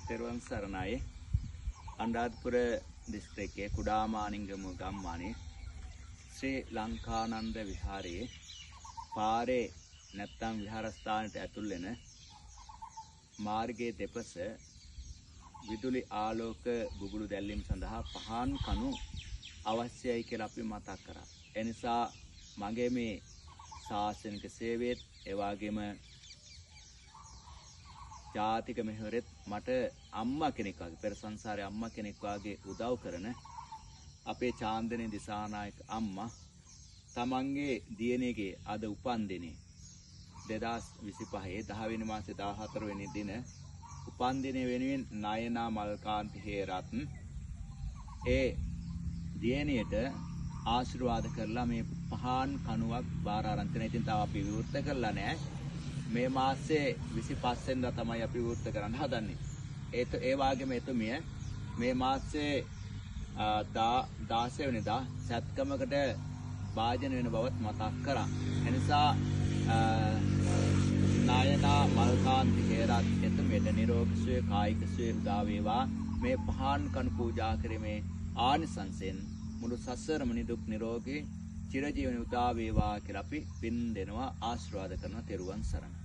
තෙරුවන් සරණයි. අනුරාධපුර දිස්ත්‍රික්කයේ කුඩාමානිංගම ගම්මානයේ ශ්‍රී ලංකානන්ද විහාරයේ පාරේ නැත්තම් විහාරස්ථානයට ඇතුල් වෙන මාර්ගයේ දෙපස විදුලි ආලෝක බුබුලු දැල්වීම සඳහා පහන් කණු අවශ්‍යයි කියලා අපි මතක් කරා. ඒ නිසා මගේ මේ ශාසනික සේවයේත් ඒ වගේම ජාතික මෙහෙවරෙත් මට අම්මා කෙනෙක් වගේ පෙර සංසාරේ අම්මා කෙනෙක් වගේ උදව් කරන අපේ චාන්දනේ දිසානායක අම්මා තමන්ගේ දියණියගේ අද උපන්දිනේ 2025 10 වෙනි මාසේ 14 වෙනි දින උපන්දිනේ වෙනුවෙන් නයනා මල්කාන්ති හේරත්න ඒ දියණියට ආශිර්වාද කරලා මේ පහන් කණුවක් බාර අරන් තියෙනවා. ඉතින් තාම අපි විවෘත කරලා නැහැ. මේ මාසේ 25 වෙනිදා තමයි අපි විවෘත කරන්න හදන්නේ. ඒ වගේම එතුමිය මේ මාසේ 16 වෙනිදා සත්කමකට භාජන වෙන බවත් මතක් කරා. එනිසා නායනා මල්කාන්ති හේරත් එතුමියට නිරෝගී සුවය කායික සුවය උදා වේවා. මේ පහන් කණු පූජා කිරීමේ ආනිසංසයෙන් මුළු සසරම නිදුක් නිරෝගී චිරජීවන උදා වේවා කියලා අපි පින් දෙනවා ආශිර්වාද කරන තෙරුවන් සරණයි.